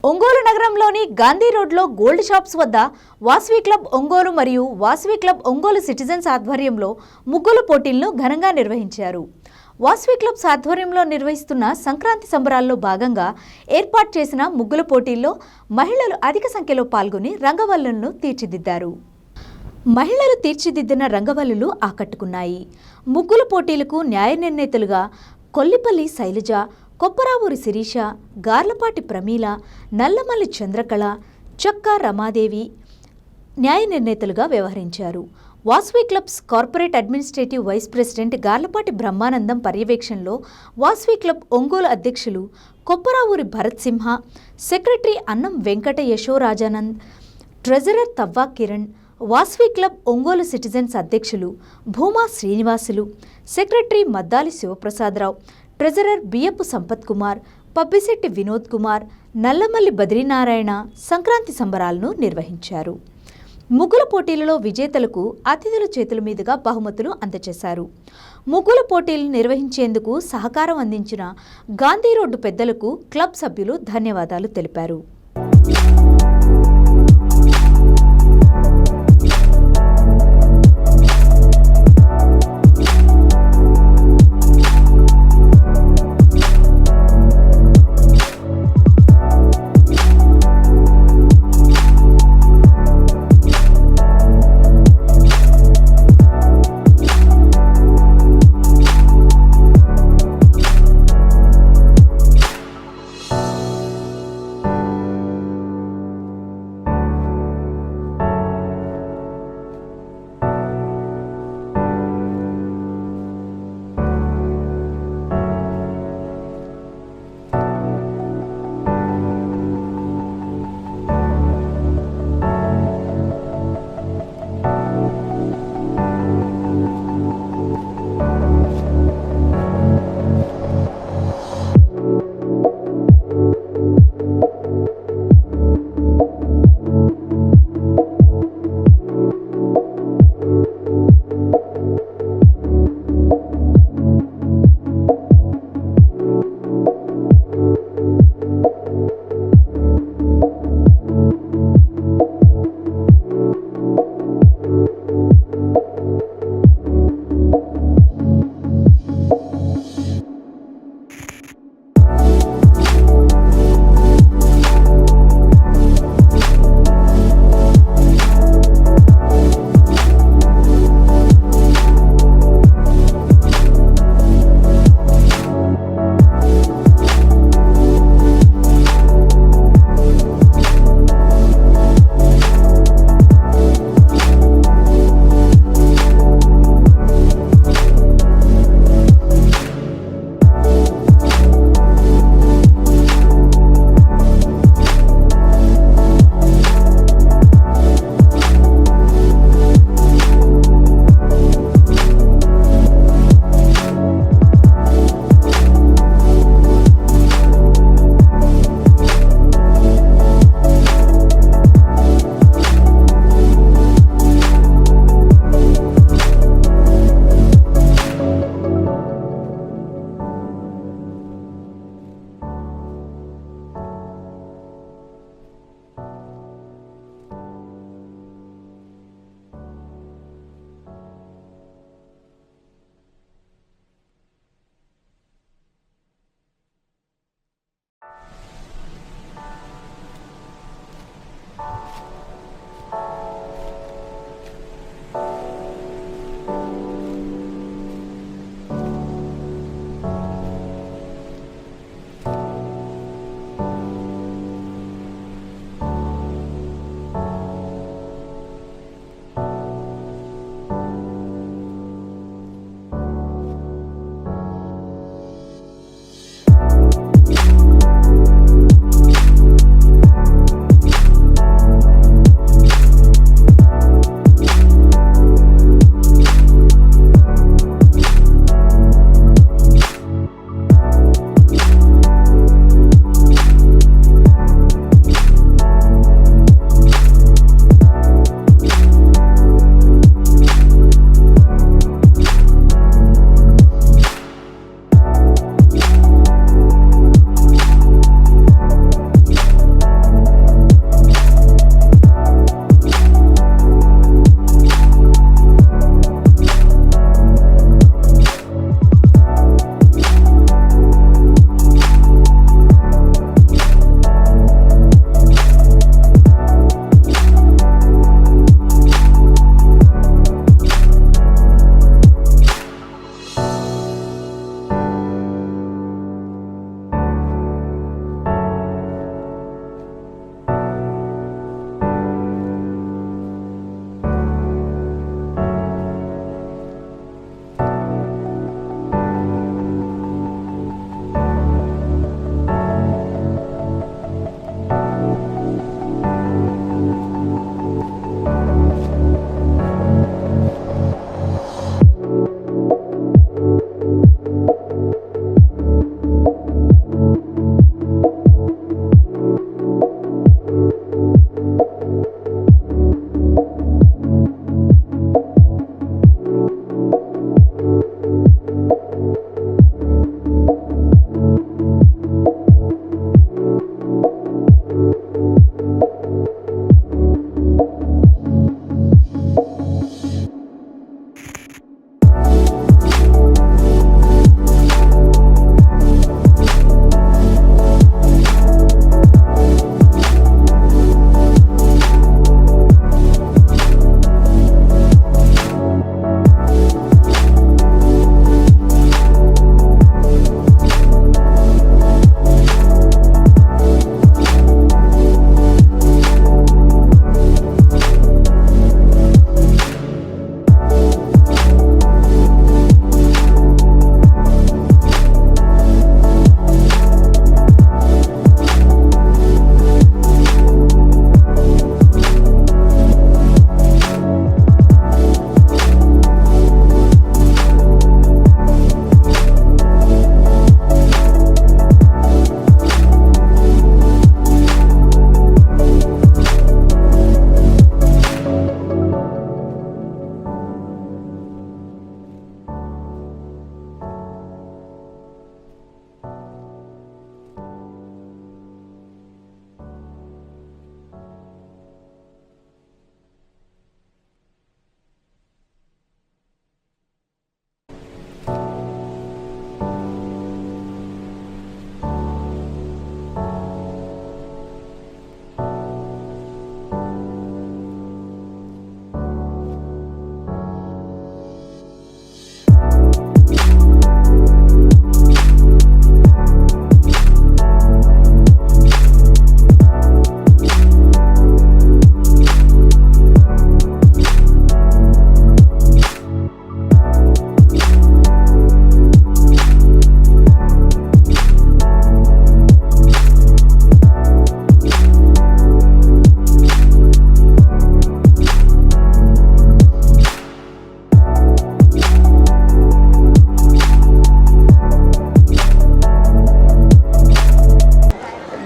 ఒంగోలు నగరంలోని గాంధీ రోడ్లో gold shops వద్ద వాసవి క్లబ్ ఒంగోలు మరియు వాసవి క్లబ్ ఒంగోలు సిటిజన్స్ ఆధ్వర్యంలో ముగ్గుల పోటీలను ఘనంగా నిర్వహించారు. వాసవి క్లబ్స్ ఆధ్వర్యంలో నిర్వహిస్తున్న సంక్రాంతి సంబరాల్లో భాగంగా ఏర్పాటు చేసిన ముగ్గుల పోటీల్లో మహిళలు అధిక సంఖ్యలో పాల్గొని రంగవల్లులను తీర్చిదిద్దారు. మహిళలు తీర్చిదిద్దిన రంగవల్లులు ఆకట్టుకున్నాయి. ముగ్గుల పోటీలకు న్యాయ నిర్ణేతలుగా కొల్లిపల్లి శైలజ, కొప్పరావూరి శిరీష, గార్లపాటి ప్రమీల, నల్లమల్లి చంద్రకళ, చక్కా రమాదేవి న్యాయ నిర్ణేతలుగా వ్యవహరించారు. Vasavi clubs corporate administrative vice president Garlapati Brahmanandam పర్యవేక్షణలో వాసవి క్లబ్ ఒంగోలు అధ్యక్షులు కొప్పరావూరి భరత్ సింహ, సెక్రటరీ అన్నం Venkata యశోరాజానంద్, treasurer Tavva Kiran, Vasavi club Ongole citizens అధ్యక్షులు భూమా శ్రీనివాసులు, సెక్రటరీ మద్దాలి శివప్రసాదరావు, ట్రెజరర్ బియ్యపు సంపత్ కుమార్, పబ్బిశెట్టి వినోద్ కుమార్, నల్లమల్లి బద్రీనారాయణ సంక్రాంతి సంబరాలను నిర్వహించారు. ముగ్గుల పోటీలలో విజేతలకు అతిథుల చేతుల మీదుగా బహుమతులు అందజేశారు. ముగ్గుల పోటీలు నిర్వహించేందుకు సహకారం అందించిన గాంధీ రోడ్డు పెద్దలకు క్లబ్ సభ్యులు ధన్యవాదాలు తెలిపారు.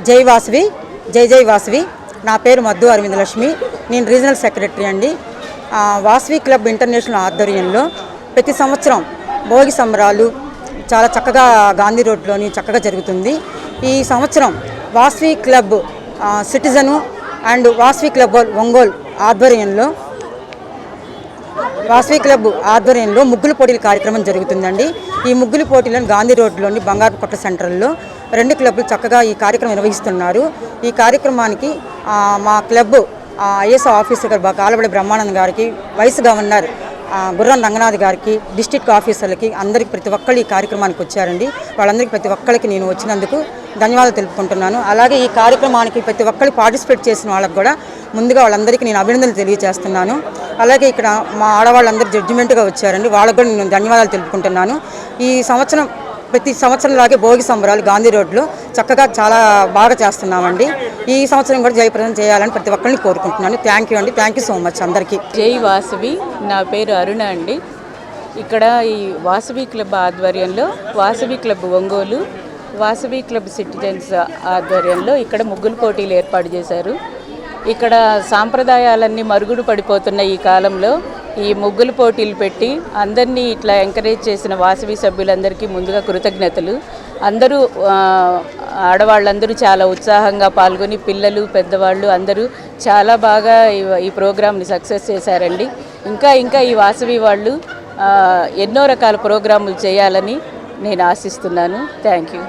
జై వాసవి, జై జై వాసవి. నా పేరు మద్దు అరవిందలక్ష్మి. నేను రీజనల్ సెక్రటరీ అండి. వాసవి క్లబ్ ఇంటర్నేషనల్ ఆధ్వర్యంలో ప్రతి సంవత్సరం భోగి సంబరాలు చాలా చక్కగా గాంధీ రోడ్లోని చక్కగా జరుగుతుంది. ఈ సంవత్సరం Vasavi club citizen and Vasavi club Ongole ఆధ్వర్యంలో ముగ్గులు పోటీల కార్యక్రమం జరుగుతుందండి. ఈ ముగ్గులు పోటీలను గాంధీ రోడ్లోని బంగారు కొట్ల సెంటర్లో 2 క్లబ్లు చక్కగా ఈ కార్యక్రమం నిర్వహిస్తున్నారు. ఈ కార్యక్రమానికి మా క్లబ్ ఐఎస్ ఆఫీసర్ కాలబడి బ్రహ్మానంద్ గారికి, వైస్ గవర్నర్ గుర్రం రంగనాథ్ గారికి, డిస్ట్రిక్ట్ ఆఫీసర్లకి అందరికీ ప్రతి ఒక్కళ్ళు ఈ కార్యక్రమానికి వచ్చారండి. వాళ్ళందరికీ ప్రతి ఒక్కరికి నేను వచ్చినందుకు ధన్యవాదాలు తెలుపుకుంటున్నాను. అలాగే ఈ కార్యక్రమానికి ప్రతి ఒక్కరు పార్టిసిపేట్ చేసిన వాళ్ళకి కూడా ముందుగా వాళ్ళందరికీ నేను అభినందనలు తెలియజేస్తున్నాను. అలాగే ఇక్కడ మా ఆడవాళ్ళందరూ జడ్జిమెంట్గా వచ్చారండి. వాళ్ళకు కూడా నేను ధన్యవాదాలు తెలుపుకుంటున్నాను. ఈ సంవత్సరం ప్రతి సంవత్సరంలాగే భోగి సంబరాలు గాంధీ రోడ్లో చక్కగా చాలా బాగా చేస్తున్నామండి. ఈ సంవత్సరం కూడా జయప్రదం చేయాలని ప్రతి ఒక్కరిని కోరుకుంటున్నాను. థ్యాంక్ యూ అండి. థ్యాంక్ యూ సో మచ్ అందరికీ. జై వాసవి. నా పేరు అరుణ అండి. ఇక్కడ ఈ వాసవి క్లబ్ ఆధ్వర్యంలో Vasavi club Ongole, Vasavi club citizens ఆధ్వర్యంలో ఇక్కడ ముగ్గులు పోటీలు ఏర్పాటు చేశారు. ఇక్కడ సాంప్రదాయాలన్నీ మరుగుడు పడిపోతున్న ఈ కాలంలో ఈ ముగ్గులు పోటీలు పెట్టి అందరినీ ఇట్లా ఎంకరేజ్ చేసిన వాసవి సభ్యులందరికీ ముందుగా కృతజ్ఞతలు. అందరూ ఆడవాళ్ళందరూ చాలా ఉత్సాహంగా పాల్గొని పిల్లలు పెద్దవాళ్ళు అందరూ చాలా బాగా ఈ ప్రోగ్రామ్ని సక్సెస్ చేశారండి. ఇంకా ఈ వాసవి వాళ్ళు ఎన్నో రకాల ప్రోగ్రాములు చేయాలని నేను ఆశిస్తున్నాను. Thank you.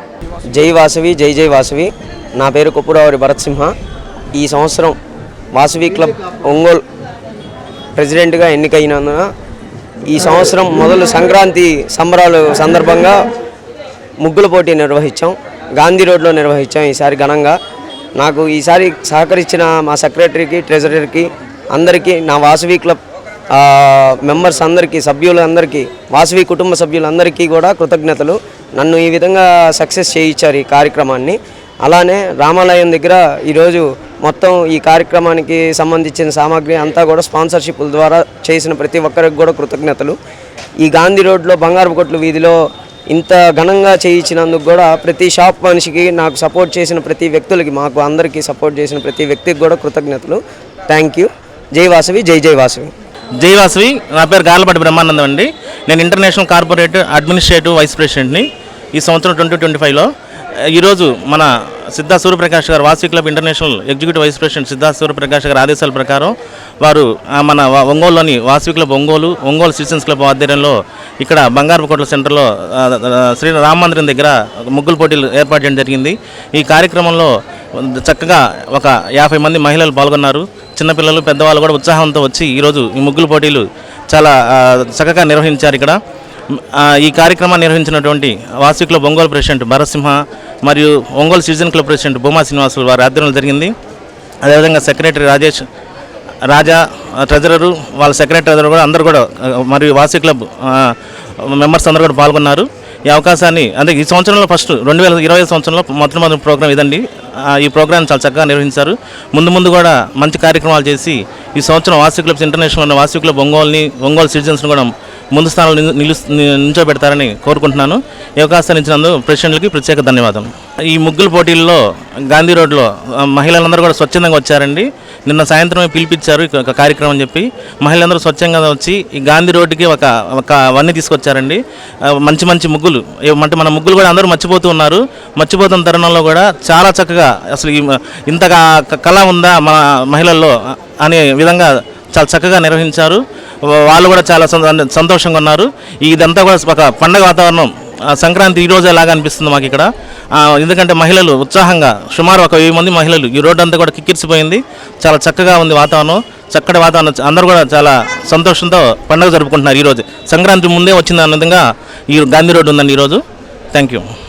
జై వాసవి, జై జై వాసవి. నా పేరు కొప్పురావురి భరత్ సింహ. ఈ సంవత్సరం వాసవి క్లబ్ ఒంగోలు ప్రెసిడెంట్గా ఎన్నికైనందున ఈ సంవత్సరం మొదలు సంక్రాంతి సంబరాలు సందర్భంగా ముగ్గుల పోటీ నిర్వహించాం. గాంధీ రోడ్లో నిర్వహించాం ఈసారి ఘనంగా. నాకు ఈసారి సహకరించిన మా సెక్రటరీకి, ట్రెజరర్కి అందరికీ, నా వాసవి క్లబ్ మెంబర్స్ అందరికీ, సభ్యులందరికీ, వాసవి కుటుంబ సభ్యులందరికీ కూడా కృతజ్ఞతలు. నన్ను ఈ విధంగా సక్సెస్ చేయించారు ఈ కార్యక్రమాన్ని. అలానే రామాలయం దగ్గర ఈరోజు మొత్తం ఈ కార్యక్రమానికి సంబంధించిన సామాగ్రి అంతా కూడా స్పాన్సర్షిప్ల ద్వారా చేసిన ప్రతి ఒక్కరికి కూడా కృతజ్ఞతలు. ఈ గాంధీ రోడ్లో బంగారు కొట్లు వీధిలో ఇంత ఘనంగా చేయించినందుకు కూడా ప్రతి షాప్ మనిషికి, నాకు సపోర్ట్ చేసిన ప్రతి వ్యక్తులకి, మాకు అందరికీ సపోర్ట్ చేసిన ప్రతి వ్యక్తికి కూడా కృతజ్ఞతలు. Thank you. జై వాసవి, జై జై వాసవి. జై వాసవి. నా పేరు గాలపాటి బ్రహ్మానందం అండి. నేను ఇంటర్నేషనల్ కార్పొరేట్ అడ్మినిస్ట్రేటివ్ వైస్ ప్రెసిడెంట్ని ఈ సంవత్సరం 2025లో. ఈరోజు మన సిద్ధార్థ సూర్యప్రకాష్ గారు, Vasavi club international executive vice president Siddhartha Suryaprakash గారి ఆదేశాల ప్రకారం వారు మన ఒంగోలులోని Vasavi club Ongole citizens club ఆధ్వర్యంలో ఇక్కడ బంగారుకోట్ల సెంటర్లో శ్రీ రామ మందిరం దగ్గర ముగ్గులు పోటీలు ఏర్పాటు చేయడం జరిగింది. ఈ కార్యక్రమంలో చక్కగా ఒక 50 మంది మహిళలు పాల్గొన్నారు. చిన్నపిల్లలు, పెద్దవాళ్ళు కూడా ఉత్సాహంతో వచ్చి ఈరోజు ఈ ముగ్గులు పోటీలు చాలా చక్కగా నిర్వహించారు. ఇక్కడ ఈ కార్యక్రమాన్ని నిర్వహించినటువంటి వాసవి క్లబ్ ఒంగోలు ప్రెసిడెంట్ భరతసింహ మరియు Ongole citizen club president Bhuma Srinivasulu వారి ఆధ్వర్యంలో జరిగింది. అదేవిధంగా సెక్రటరీ రాజా, ట్రెజరరు, వాళ్ళ సెక్రటరీ కూడా అందరూ కూడా మరియు వాసవి క్లబ్ మెంబర్స్ అందరూ కూడా పాల్గొన్నారు. ఈ అవకాశాన్ని అంటే ఈ సంవత్సరంలో ఫస్ట్ 2020 సంవత్సరంలో మొట్టమొదటి ప్రోగ్రాం ఇదండి. ఈ ప్రోగ్రాం చాలా చక్కగా నిర్వహించారు. ముందు కూడా మంచి కార్యక్రమాలు చేసి ఈ సంవత్సరం Vasavi clubs international Vasavi club Ongole సిటిజన్స్ని కూడా ముందు స్థానంలో నిల్చోబెడతారని కోరుకుంటున్నాను. ఈ అవకాశాన్ని ఇచ్చినందుకు ప్రెసిడెంట్లకి ప్రత్యేక ధన్యవాదాలు. ఈ ముగ్గుల పోటీల్లో గాంధీ రోడ్లో మహిళలందరూ కూడా స్వచ్ఛందంగా వచ్చారండి. నిన్న సాయంత్రమే పిలిపించారు ఒక కార్యక్రమం చెప్పి మహిళలందరూ స్వచ్ఛంగా వచ్చి ఈ గాంధీ రోడ్డుకి ఒక వన్నీ తీసుకొచ్చారండి. మంచి ముగ్గులు అంటే మన ముగ్గులు కూడా అందరూ మర్చిపోతున్న తరుణంలో కూడా చాలా చక్కగా అసలు ఇంతగా కళ ఉందా మన మహిళల్లో అనే విధంగా చాలా చక్కగా నిర్వహించారు. వాళ్ళు కూడా చాలా సంతోషంగా ఉన్నారు. ఇదంతా కూడా ఒక పండగ వాతావరణం, సంక్రాంతి ఈ రోజు ఎలాగా అనిపిస్తుంది మాకు ఇక్కడ. ఎందుకంటే మహిళలు ఉత్సాహంగా సుమారు ఒక 1000 మంది మహిళలు, ఈ రోడ్డు అంతా కూడా కిక్కిరిసిపోయింది. చాలా చక్కగా ఉంది వాతావరణం, చక్కటి వాతావరణం. అందరూ కూడా చాలా సంతోషంతో పండుగ జరుపుకుంటున్నారు. ఈరోజు సంక్రాంతి ముందే వచ్చింది అన్న విధంగా ఈ గాంధీ రోడ్డు ఉందండి ఈరోజు. Thank you.